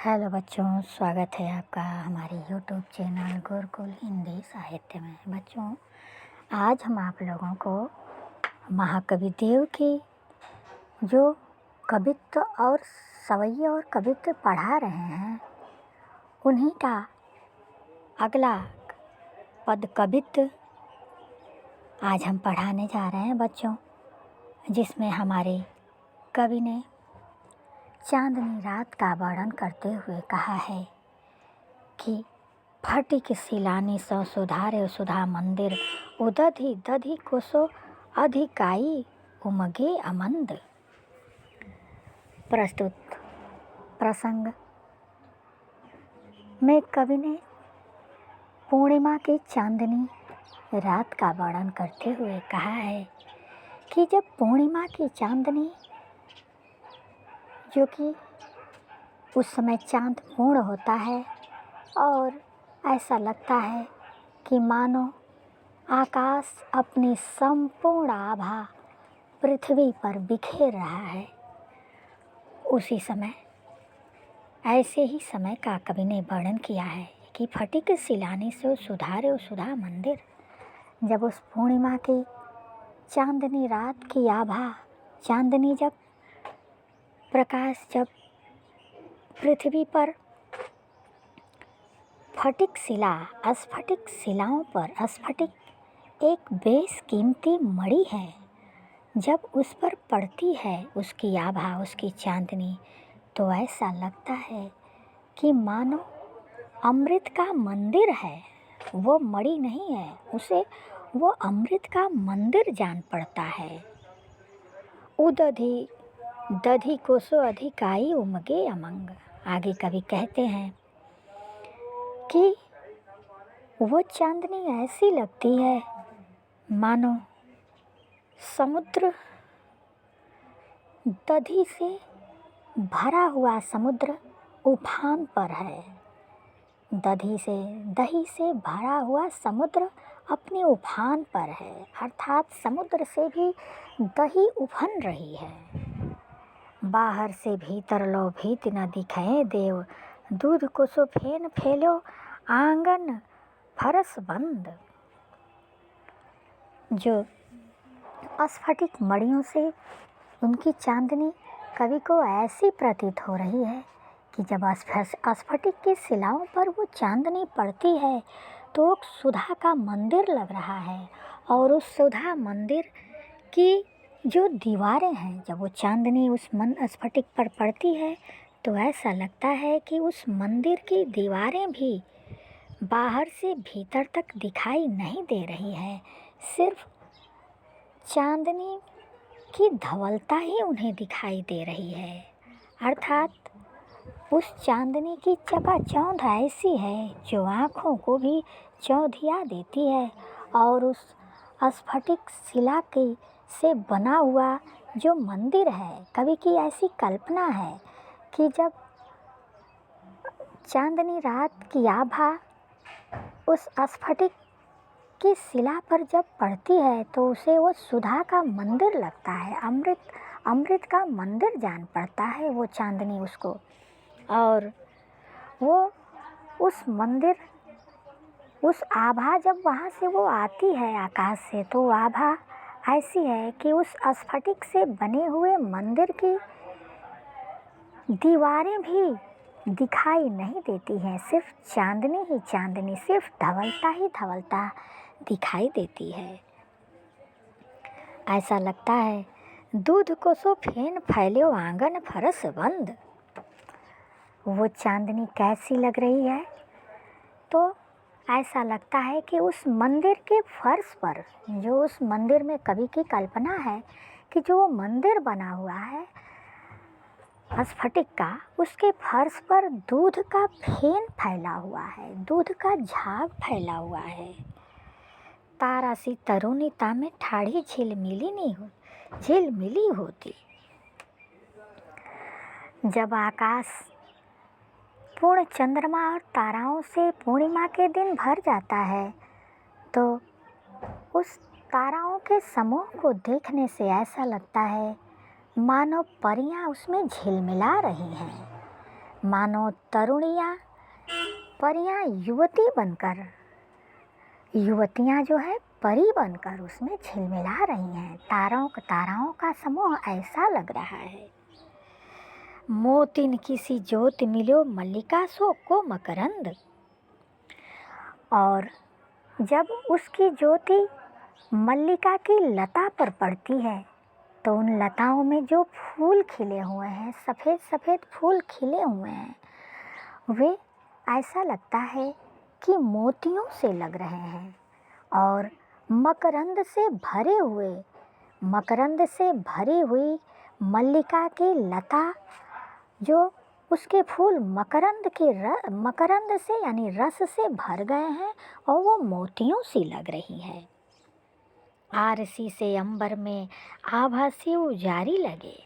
Hello बच्चों, स्वागत है आपका हमारे यूट्यूब चैनल गुरुकुल हिंदी साहित्य में। बच्चों, आज हम आप लोगों को महाकवि देव की जो कवित्व और सवैया और कवित्व पढ़ा रहे हैं, उन्हीं का अगला पद कवित्व आज हम पढ़ाने जा रहे हैं बच्चों, जिसमें हमारे कवि ने चांदनी रात का वर्णन करते हुए कहा है कि फटिक सिलानी सौ सुधारे सुधा मंदिर उदधि दधि कोसो अधिकाई उमगे अमंद। प्रस्तुत प्रसंग में कवि ने पूर्णिमा की चांदनी रात का वर्णन करते हुए कहा है कि जब पूर्णिमा की चांदनी, जो कि उस समय चाँद पूर्ण होता है और ऐसा लगता है कि मानो आकाश अपनी संपूर्ण आभा पृथ्वी पर बिखेर रहा है, उसी समय ऐसे ही समय का कवि ने वर्णन किया है कि फटिक सिलानी से सुधारे सुधा मंदिर। जब उस पूर्णिमा की चांदनी रात की आभा, चांदनी जब प्रकाश जब पृथ्वी पर स्फटिक शिला, स्फटिक शिलाओं पर, स्फटिक एक बेशकीमती मणि है, जब उस पर पड़ती है उसकी आभा, उसकी चांदनी, तो ऐसा लगता है कि मानो अमृत का मंदिर है। वो मणि नहीं है, उसे वो अमृत का मंदिर जान पड़ता है। उदधि दधि कोसो अधिकाई उमगे अमंग। आगे कवि कहते हैं कि वो चांदनी ऐसी लगती है मानो समुद्र, दधि से भरा हुआ समुद्र उफान पर है। दही से भरा हुआ समुद्र अपने उफान पर है, अर्थात समुद्र से भी दही उफन रही है। बाहर से भीतर लो भीत न दिखे देव, दूध को सो फेन फैलो आंगन फरस बंद। जो स्फटिक मणियों से उनकी चांदनी कवि को ऐसी प्रतीत हो रही है कि जब स्फटिक की शिलाओं पर वो चांदनी पड़ती है तो एक सुधा का मंदिर लग रहा है, और उस सुधा मंदिर की जो दीवारें हैं, जब वो चांदनी उस स्फटिक पर पड़ती है तो ऐसा लगता है कि उस मंदिर की दीवारें भी बाहर से भीतर तक दिखाई नहीं दे रही है, सिर्फ चांदनी की धवलता ही उन्हें दिखाई दे रही है। अर्थात उस चांदनी की चकाचौंध ऐसी है जो आँखों को भी चौंधिया देती है, और उस स्फटिक शिला के से बना हुआ जो मंदिर है, कवि की ऐसी कल्पना है कि जब चांदनी रात की आभा उस स्फटिक की शिला पर जब पड़ती है तो उसे वो सुधा का मंदिर लगता है, अमृत का मंदिर जान पड़ता है वो चांदनी उसको। और वो उस मंदिर, उस आभा जब वहाँ से वो आती है आकाश से, तो आभा ऐसी है कि उस स्फटिक से बने हुए मंदिर की दीवारें भी दिखाई नहीं देती हैं, सिर्फ चांदनी ही चांदनी, सिर्फ धवलता ही धवलता दिखाई देती है। ऐसा लगता है दूध को सो फेन फैल्यो आंगन फरस बंद। वो चांदनी कैसी लग रही है, तो ऐसा लगता है कि उस मंदिर के फर्श पर, जो उस मंदिर में कवि की कल्पना है कि जो वो मंदिर बना हुआ है स्फटिक का, उसके फर्श पर दूध का फेन फैला हुआ है, दूध का झाग फैला हुआ है। तारा सी तरुणिता में ठाढ़ी झिलमिली होती। जब आकाश पूर्ण चंद्रमा और ताराओं से पूर्णिमा के दिन भर जाता है तो उस ताराओं के समूह को देखने से ऐसा लगता है मानो परियां उसमें झिलमिला रही हैं। मानो तरुणियाँ परियाँ युवतियाँ जो है परी बनकर उसमें झिलमिला रही हैं। ताराओं का समूह ऐसा लग रहा है। मोतिन किसी ज्योति मिलो मल्लिका सो को मकरंद। और जब उसकी ज्योति मल्लिका की लता पर पड़ती है तो उन लताओं में जो फूल खिले हुए हैं, सफ़ेद सफ़ेद फूल खिले हुए हैं, वे ऐसा लगता है कि मोतियों से लग रहे हैं। और मकरंद से भरी हुई मल्लिका की लता, जो उसके फूल मकरंद से यानी रस से भर गए हैं और वो मोतियों सी लग रही है। आरसी से अंबर में आभा से उजारी लगे।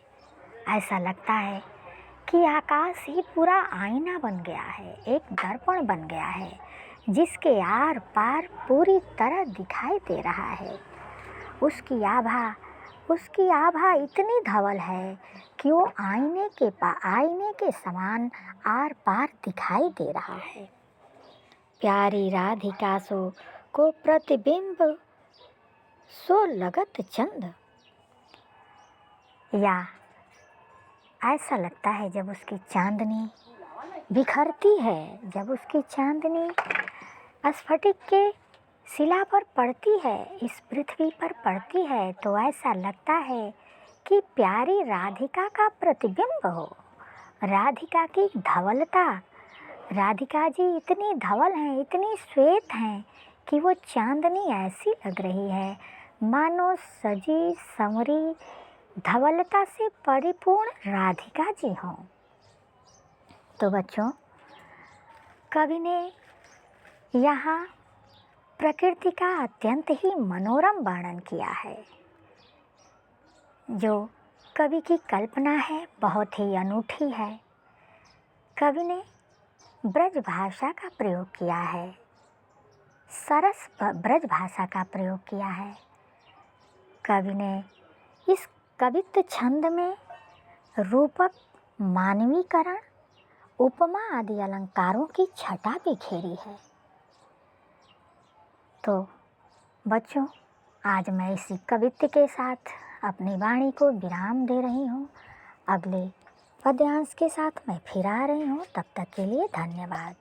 ऐसा लगता है कि आकाश ही पूरा आईना बन गया है, एक दर्पण बन गया है, जिसके आर पार पूरी तरह दिखाई दे रहा है। उसकी आभा इतनी धवल है कि वो आईने के समान आर पार दिखाई दे रहा है। प्यारी राधिका सो को प्रतिबिंब सो लगत चंद। या ऐसा लगता है जब उसकी चांदनी बिखरती है, जब उसकी चांदनी स्फटिक के शिला पर पड़ती है, इस पृथ्वी पर पड़ती है, तो ऐसा लगता है कि प्यारी राधिका का प्रतिबिंब हो। राधिका की धवलता, राधिका जी इतनी धवल हैं, इतनी श्वेत हैं कि वो चांदनी ऐसी लग रही है मानो सजी संवरी धवलता से परिपूर्ण राधिका जी हों। तो बच्चों, कवि ने यहाँ प्रकृति का अत्यंत ही मनोरम वर्णन किया है। जो कवि की कल्पना है बहुत ही अनूठी है। कवि ने ब्रज भाषा का प्रयोग किया है, सरस ब्रज भाषा का प्रयोग किया है। कवि ने इस कवित्व छंद में रूपक, मानवीकरण, उपमा आदि अलंकारों की छटा बिखेरी है। तो बच्चों, आज मैं इसी कवित्व के साथ अपनी वाणी को विराम दे रही हूँ। अगले पद्यांश के साथ मैं फिर आ रही हूँ। तब तक के लिए धन्यवाद।